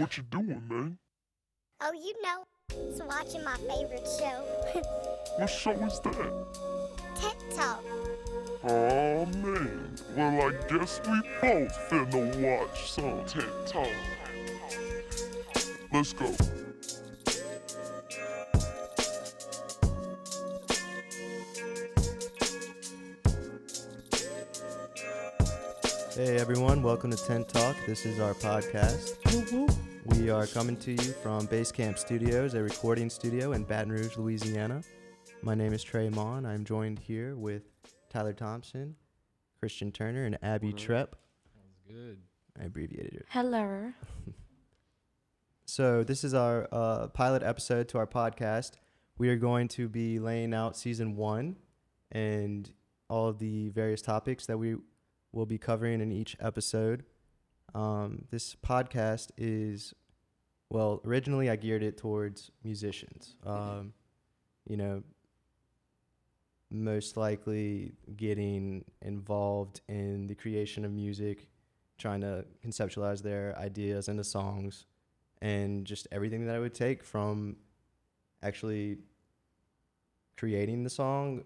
What you doing, man? Oh, it's watching my favorite show, What show is that? TED Talk. Oh man. Well, I guess we both finna watch some TED Talk. Let's go. Hey everyone, welcome to TED Talk. This is our podcast. We are coming to you from BaseCamp Studios, a recording studio in Baton Rouge, Louisiana. My name is Trey. I'm joined here with Tyler Thompson, Christian Turner, and Abby Trepp. That was good. I abbreviated it. Hello. So this is our pilot episode to our podcast. We are going to be laying out season 1 and all of the various topics that we will be covering in each episode. This podcast is, well, originally I geared it towards musicians. Most likely getting involved in the creation of music, trying to conceptualize their ideas into songs, and just everything that it would take from actually creating the song,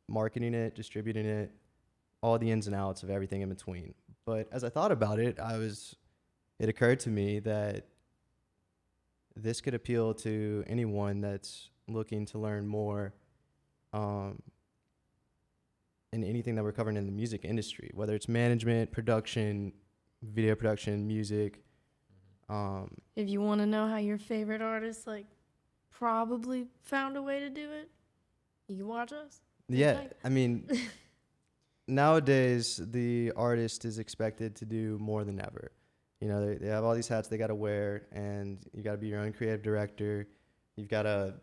marketing it, distributing it, all the ins and outs of everything in between. But as I thought about it, it occurred to me that this could appeal to anyone that's looking to learn more in anything that we're covering in the music industry, whether it's management, production, video production, music. If you want to know how your favorite artist probably found a way to do it, you can watch us. Yeah, I mean, nowadays the artist is expected to do more than ever. You know, they have all these hats they got to wear, and you got to be your own creative director. You've got to,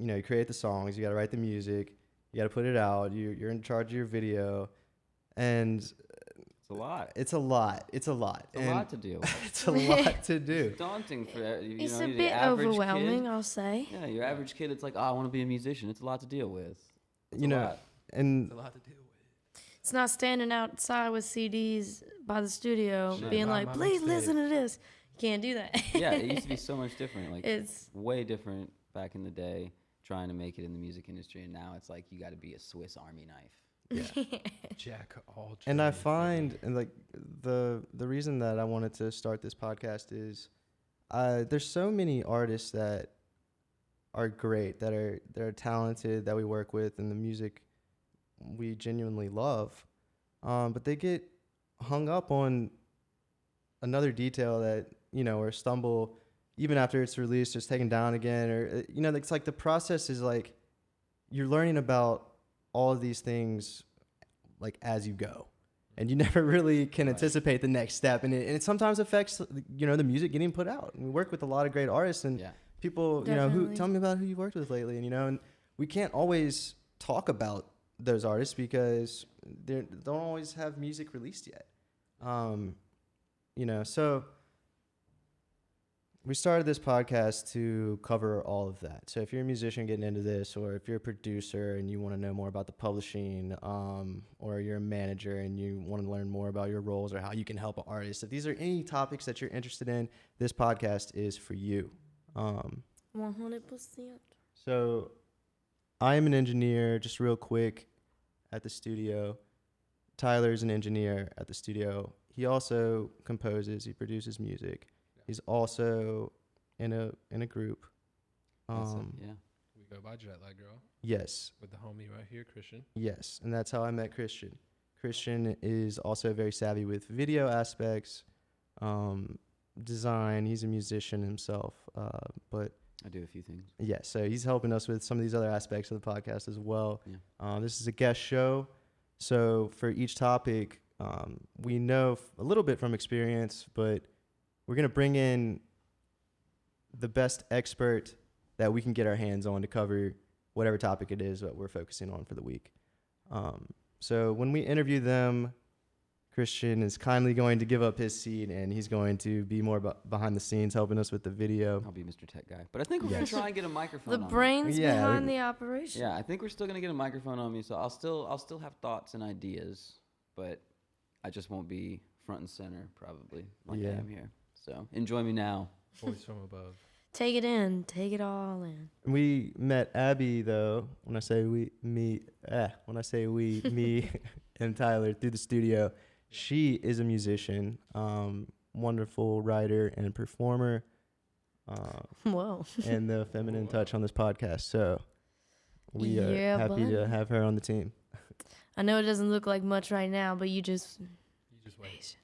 you create the songs. You got to write the music. You got to put it out. You're in charge of your video, and it's a lot. It's a lot. It's a lot. It's a lot to deal with. It's a lot to do. It's daunting for It's the a bit average overwhelming, kid. I'll say. Yeah, your average kid, it's like, I want to be a musician. It's a lot to deal with. It's a lot. And It's a lot to deal with. It's not standing outside with CDs by the studio Shit. being Buy like, my please mixtape." listen to this. You can't do that. Yeah, it used to be so much different. Like, It's way different back in the day, trying to make it in the music industry. And now it's like, you got to be a Swiss Army knife. Jack all And I trades, find, baby. and the reason that I wanted to start this podcast is, there's so many artists that are great, that are talented, that we work with, and the music we genuinely love, but they get hung up on another detail that, or stumble even after it's released or it's taken down again, or it's like the process is like you're learning about all of these things like as you go, and you never really can anticipate the next step, and it sometimes affects the music getting put out. And we work with a lot of great artists, and Yeah. people who Definitely. tell me about who you worked with lately, and we can't always talk about those artists because they don't always have music released yet. So we started this podcast to cover all of that. So if you're a musician getting into this, or if you're a producer and you want to know more about the publishing, or you're a manager and you want to learn more about your roles or how you can help an artist, if these are any topics that you're interested in, this podcast is for you. 100%. So I am an engineer, just real quick, at the studio. Tyler's an engineer at the studio. He also composes, he produces music. He's also in a group. Yeah. We go by Jet Lag Girl Yes, with the homie right here, Christian. yes, and that's how I met Christian. Christian is also very savvy with video aspects, design. He's a musician himself, but I do a few things. yeah, so he's helping us with some of these other aspects of the podcast as well. Yeah. This is a guest show, so for each topic, we know a little bit from experience, but we're going to bring in the best expert that we can get our hands on to cover whatever topic it is that we're focusing on for the week. So when we interview them, Christian is kindly going to give up his seat, and he's going to be more behind the scenes, helping us with the video. I'll be Mr. Tech Guy. But I think we're going to try and get a microphone The on me. brains Yeah, behind the operation. Yeah, I think we're still going to get a microphone on me, so I'll still have thoughts and ideas, but I just won't be front and center probably like I Yeah. am here. So enjoy me now. Voice from above. Take it in. Take it all in. We met Abby though. When I say we, me and Tyler through the studio. She is a musician, wonderful writer and performer, Whoa. and the feminine touch on this podcast. So we are Yeah, happy to buddy. have her on the team. I know it doesn't look like much right now, but you just wait.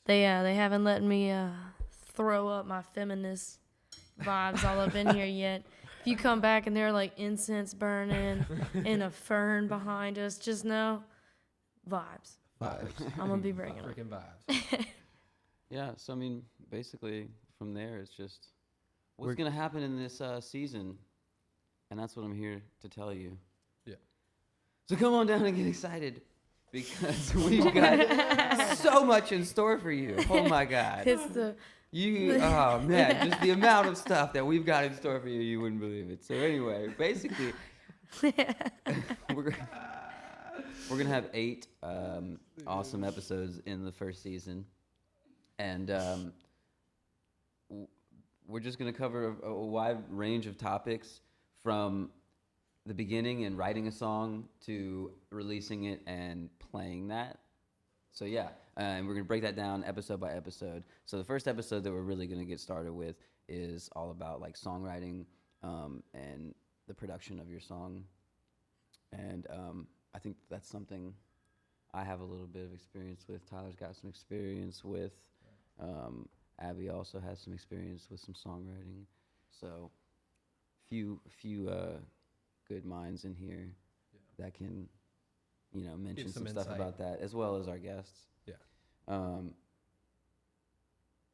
they haven't let me throw up my feminist vibes all up in here yet. If you come back and there are like incense burning and a fern behind us, just know vibes. Vibes. I'm gonna be bringing them. Freaking vibes. Yeah, so I mean, basically from there, it's just what's We're- going to happen in this season, and that's what I'm here to tell you. Yeah. So come on down and get excited, because we've got so much in store for you. Oh my God. It's the Oh man, just the amount of stuff that we've got in store for you, you wouldn't believe it. So anyway, basically, we're gonna have 8 awesome episodes in the first season, and we're just gonna cover a wide range of topics, from the beginning and writing a song to releasing it and playing that. So yeah, and we're gonna break that down episode by episode. So the first episode that we're really gonna get started with is all about like songwriting and the production of your song. And I think that's something I have a little bit of experience with. Tyler's got some experience with. Abby also has some experience with some songwriting. So few good minds in here that can, mention some some stuff insight. about that, as well as our guests. Yeah.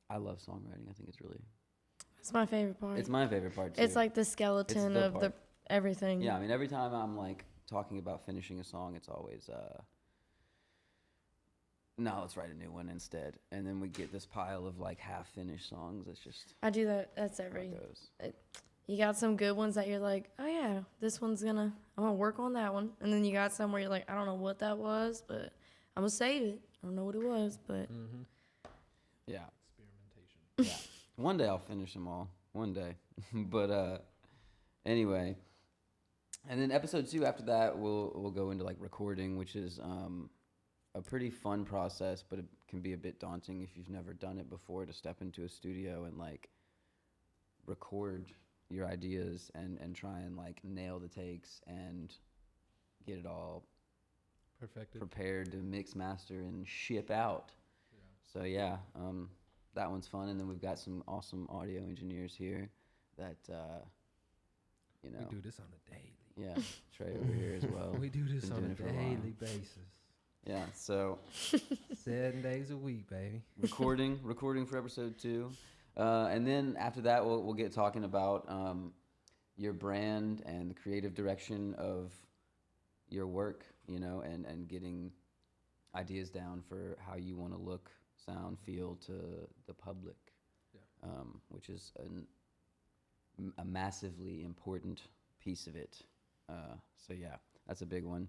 I love songwriting. I think it's really, it's my favorite part. it's my favorite part too. It's like the skeleton the of the part. everything. Yeah, I mean, every time I'm like talking about finishing a song, it's always, no, let's write a new one instead. And then we get this pile of like half-finished songs. It's just I do that. That's how every. it goes. You got some good ones that you're like, oh yeah, I'm gonna work on that one. And then you got some where you're like, I don't know what that was, but I'm gonna save it. I don't know what it was, but Mm-hmm. Yeah. Experimentation. Yeah. One day I'll finish them all. One day. But anyway. And then episode 2 after that, we'll go into like recording, which is a pretty fun process, but it can be a bit daunting if you've never done it before, to step into a studio and like record your ideas and try and like nail the takes and get it all Perfected. prepared to mix, master, and ship out. So yeah, that one's fun. And then we've got some awesome audio engineers here that We do this on a daily. yeah, Trey over here as well. We do this Been on doing a it for a while. daily basis. Yeah, so 7 days a week, baby. recording for episode 2, and then after that we'll get talking about your brand and the creative direction of your work, and getting ideas down for how you want to look, sound, feel to the public, which is a massively important piece of it. So yeah, that's a big one.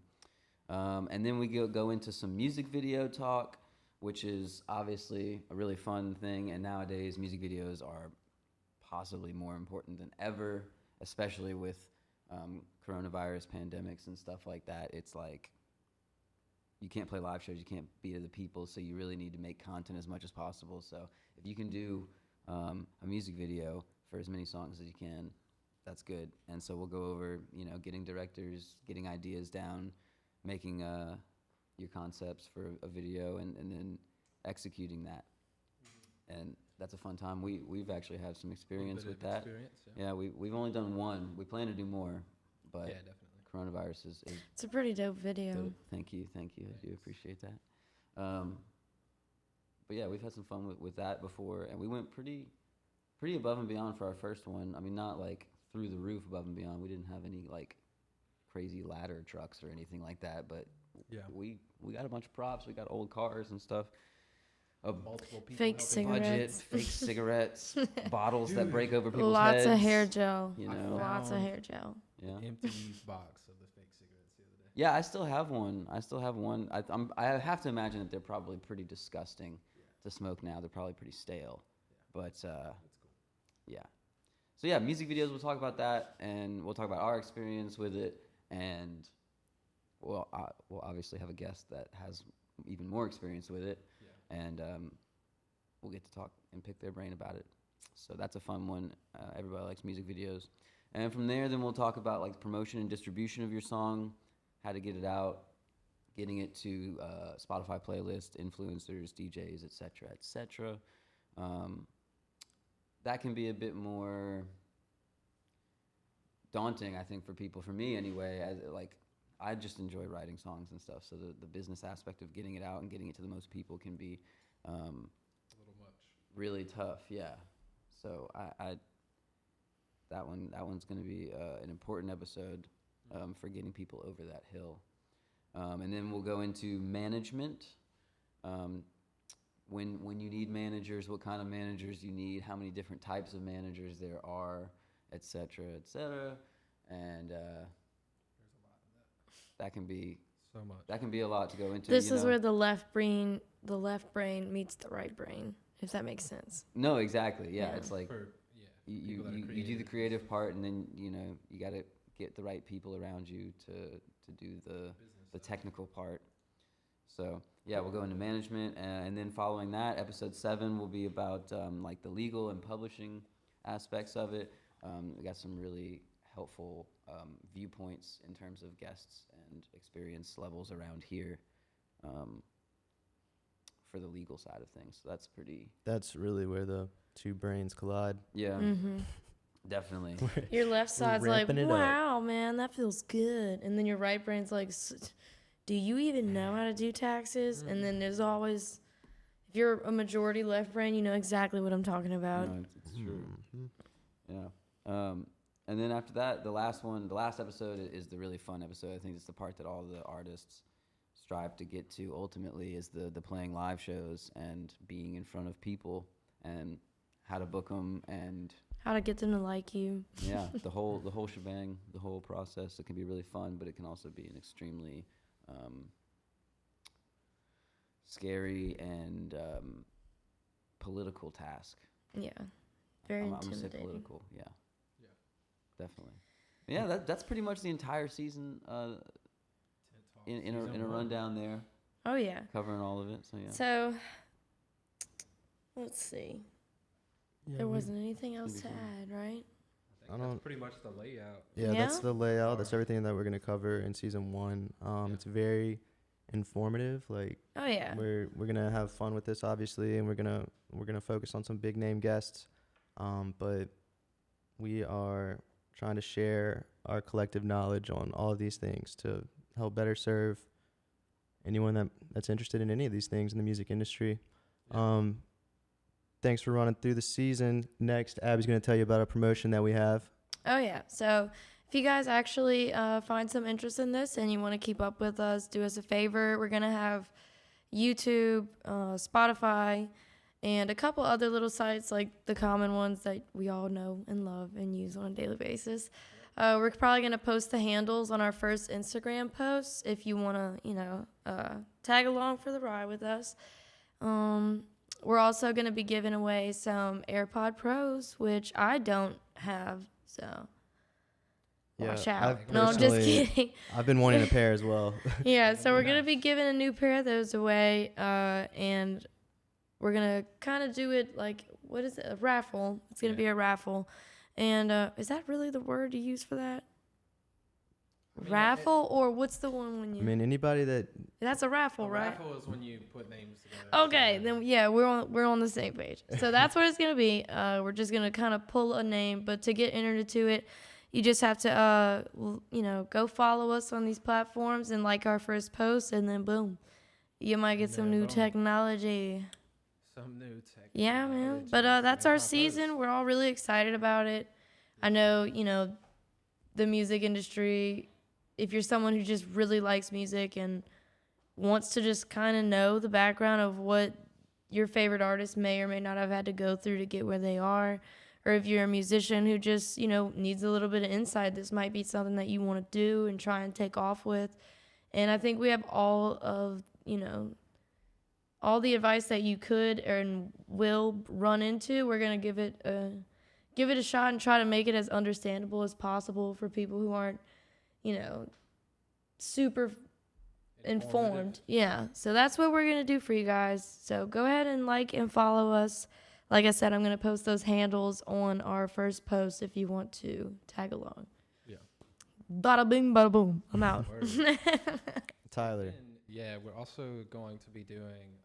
And then we go into some music video talk, which is obviously a really fun thing. And nowadays, music videos are possibly more important than ever, especially with coronavirus pandemics and stuff like that. It's like you can't play live shows, you can't be to the people, so you really need to make content as much as possible. So if you can do a music video for as many songs as you can, that's good. And so we'll go over, getting directors, getting ideas down, making your concepts for a video, and then executing that. And that's a fun time. We've actually had some experience with that. Yeah, we've only done one. We plan to do more, but Yeah, definitely. coronavirus is it's a pretty dope video. good. Thank you. I do appreciate that. But yeah, we've had some fun with that before, and we went pretty above and beyond for our first one. I mean, not like through the roof above and beyond. We didn't have any like crazy ladder trucks or anything like that, but Yeah. we got a bunch of props. We got old cars and stuff. Multiple people. Fake helping. Budget, cigarettes. fake cigarettes, bottles that break over people's Lots heads. of hair gel. You I know, Lots of found- hair gel. yeah. Empty box of the fake cigarettes the other day. Yeah, I still have one. I have to imagine that they're probably pretty disgusting to smoke now. They're probably pretty stale. But yeah. So yeah, music videos. We'll talk about that, and we'll talk about our experience with it, and we'll obviously have a guest that has even more experience with it, and we'll get to talk and pick their brain about it. So that's a fun one. Everybody likes music videos, and from there, then we'll talk about like promotion and distribution of your song, how to get it out, getting it to Spotify playlist, influencers, DJs, etc., etc. That can be a bit more daunting, I think, for people. For me, anyway, I just enjoy writing songs and stuff. So the business aspect of getting it out and getting it to the most people can be a little much. Really tough. Yeah. So that one's going to be an important episode for getting people over that hill. And then we'll go into management. When you need managers, what kind of managers you need, how many different types of managers there are, et cetera, and There's a lot in that. that can be So much. that can be a lot to go into. This is where the left brain meets the right brain, if that makes sense. No, exactly. Yeah, Yeah. it's like people that are you do the creative. creative part, and then you got to get the right people around you to do the technical part. So yeah, we'll go into management, and then following that, episode 7 will be about like the legal and publishing aspects of it. We got some really helpful viewpoints in terms of guests and experience levels around here for the legal side of things. So That's really where the two brains collide. yeah, Mm-hmm. definitely. Your left side's like, ramping it up. wow, man, that feels good. And then your right brain's like, do you even know how to do taxes? And then there's always, if you're a majority left brain, you know exactly what I'm talking about. No, it's true. Mhm. Yeah. And then after that, the last episode is the really fun episode. I think it's the part that all the artists strive to get to ultimately, is the playing live shows and being in front of people and how to book them, and How to get them to like you. yeah, the whole shebang, the whole process. It can be really fun, but it can also be an extremely scary and political task. Yeah. Very I'm gonna say intimidating. political. Yeah. Yeah. Definitely. Yeah, that's pretty much the entire season in a rundown there, Oh, yeah. covering all of it. So yeah. So, let's see. Yeah, There we- wasn't anything else to fun. add, right? I I think don't- that's pretty much the layout. Yeah, Yeah? that's the layout. That's everything that we're gonna cover in season 1. It's very informative. Like Oh, yeah. we're gonna have fun with this, obviously, and we're gonna focus on some big name guests. But we are trying to share our collective knowledge on all of these things to help better serve anyone that's interested in any of these things in the music industry. Yeah. Thanks for running through the season. Next, Abby's going to tell you about a promotion that we have. Oh, yeah. So if you guys actually find some interest in this and you want to keep up with us, do us a favor. We're going to have YouTube, Spotify, and a couple other little sites, like the common ones that we all know and love and use on a daily basis. We're probably going to post the handles on our first Instagram posts if you want to, tag along for the ride with us. We're also going to be giving away some AirPod Pros, which I don't have, so watch out. I've No, I'm just personally- kidding. I've been wanting a pair as well. Yeah, so we're going to be giving a new pair of those away, and we're going to kind of do it like, what is it, a raffle. It's going to be a raffle. And is that really the word you use for that? I mean, Raffle, or what's the one when you... I mean, anybody that That's a raffle, A right? raffle is when you put names together. Okay, then yeah, we're on the same page. So that's what it's gonna be. We're just gonna kind of pull a name, but to get entered into it, you just have to go follow us on these platforms and like our first post, and then boom, you might get some Yeah, new boom. technology. Some new tech. Yeah, man. But that's our season. We're all really excited about it. I know, the music industry. If you're someone who just really likes music and wants to just kind of know the background of what your favorite artist may or may not have had to go through to get where they are, or if you're a musician who just, needs a little bit of insight, this might be something that you want to do and try and take off with. And I think we have all all the advice that you could and will run into, we're gonna give it a shot and try to make it as understandable as possible for people who aren't, super informed. Yeah. So that's what we're gonna do for you guys. So go ahead and like and follow us. Like I said, I'm gonna post those handles on our first post if you want to tag along. Yeah. Bada bing, bada boom. I'm out. Tyler. And yeah, we're also going to be doing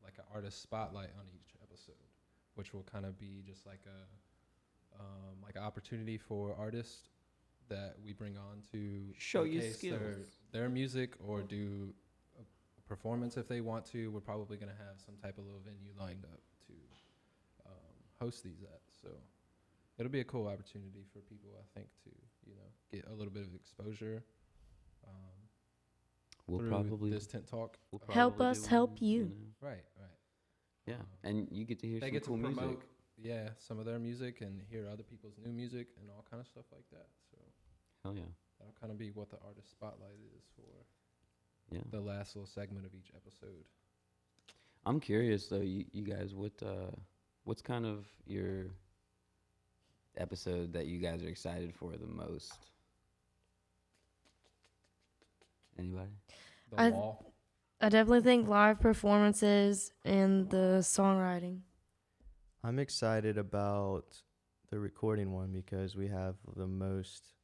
like an artist spotlight on each episode, which will kind of be just like an opportunity for artists that we bring on to Show you showcase skills. their music or do a performance if they want to. We're probably going to have some type of little venue lined up to host these at. So it'll be a cool opportunity for people, I think, to get a little bit of exposure. We'll through probably this tent talk. Help probably us do help one, you. know. Right. Yeah, and you get to hear They some get cool to promote, music. some of their music and hear other people's new music and all kind of stuff like that. So Hell yeah. that'll kind of be what the artist spotlight is for Yeah. the last little segment of each episode. I'm curious though, you guys, what's kind of your episode that you guys are excited for the most? Anybody? The I- wall. I definitely think live performances and the songwriting. I'm excited about the recording one because we have the most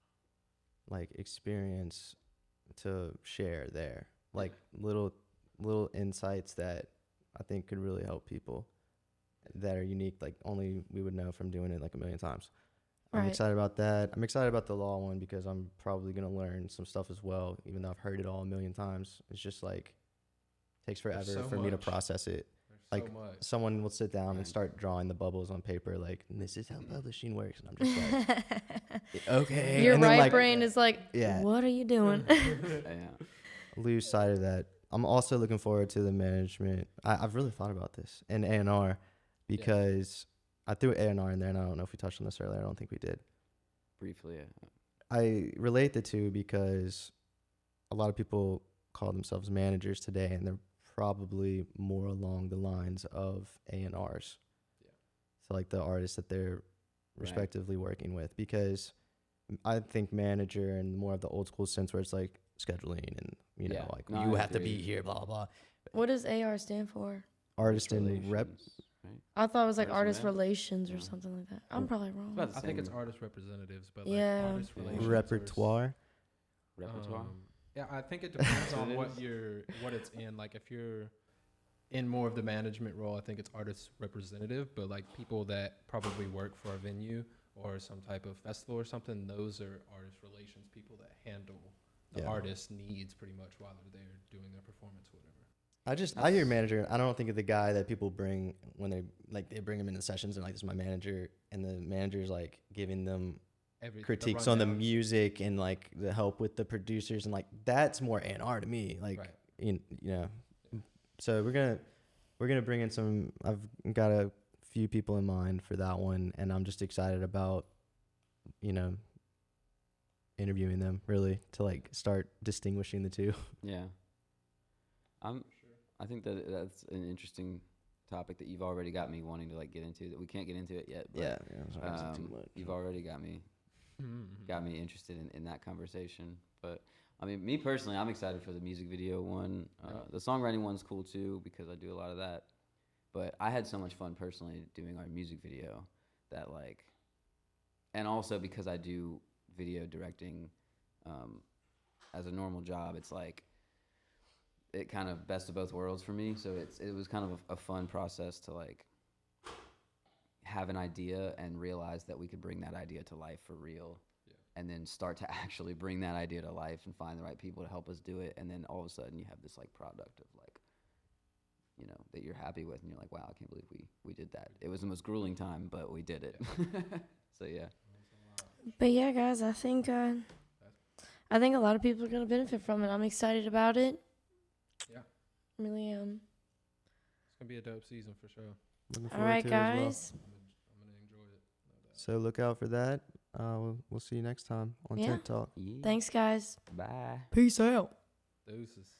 experience to share there. Like little insights that I think could really help people that are unique, like only we would know from doing it like a million times. I'm Right. excited about that. I'm excited about the law one because I'm probably going to learn some stuff as well, even though I've heard it all a million times. It's just takes forever so for me to much. process it. There's like, so much. Someone will sit down and Right. start drawing the bubbles on paper, like, this is how publishing works. And I'm just like, okay. Your And then, right brain is like, Yeah. what are you doing? Yeah. lose sight of that. I'm also looking forward to the management. I've really thought about this and A&R because I threw A&R in there, and I don't know if we touched on this earlier. I don't think we did. Briefly, yeah. I relate the two because a lot of people call themselves managers today, and they're probably more along the lines of A&Rs. Yeah. So like the artists that they're Right. respectively working with, because I think manager and more of the old school sense where it's like scheduling and Yeah. No, you I have to be agree. here, blah blah blah. What does AR stand for? Artist and rep. Relations, right? I thought it was like Artist artist rep? relations or Yeah. something like that. I'm probably wrong. about the I think it's same. artist representatives, but Yeah. like artist Yeah. relations. Repertoire. Repertoire. Yeah, I think it depends on It what is. what it's in. Like if you're in more of the management role, I think it's artist representative. But like people that probably work for a venue or some type of festival or something, those are artist relations people that handle the Yeah. artist's needs pretty much while they're there doing their performance, or whatever. I hear manager. I don't think of the guy that people bring when they bring him in the sessions and like, this is my manager, and the manager's like giving them The critiques on the rundowns. music and like the help with the producers, and like that's more A&R to me. Like, Right. you know, so we're gonna bring in some. I've got a few people in mind for that one, and I'm just excited about, interviewing them really to like start distinguishing the two. Yeah. I think that that's an interesting topic that you've already got me wanting to like get into. That we can't get into it yet. But, Sorry, too much. you've already got me Mm-hmm. interested in that conversation. But I mean, me personally, I'm excited for the music video one. The songwriting one's cool too because I do a lot of that. But I had so much fun personally doing our music video that and also because I do video directing as a normal job, it's like it kind of best of both worlds for me. So it was kind of a fun process to like have an idea and realize that we could bring that idea to life for real. Yeah. And then start to actually bring that idea to life and find the right people to help us do it. And then all of a sudden you have this like product of that you're happy with, and you're like, wow, I can't believe we did that. It was the most grueling time, but we did it. So yeah. But yeah, guys, I think a lot of people are gonna benefit from it. I'm excited about it. Yeah. Really am. It's gonna be a dope season for sure. Looking All forward right, to it as well. guys. I'm gonna enjoy it. No doubt. So look out for that. We'll see you next time on Yeah. Tent Talk. Yeah. Thanks, guys. Bye. Peace out. Deuces.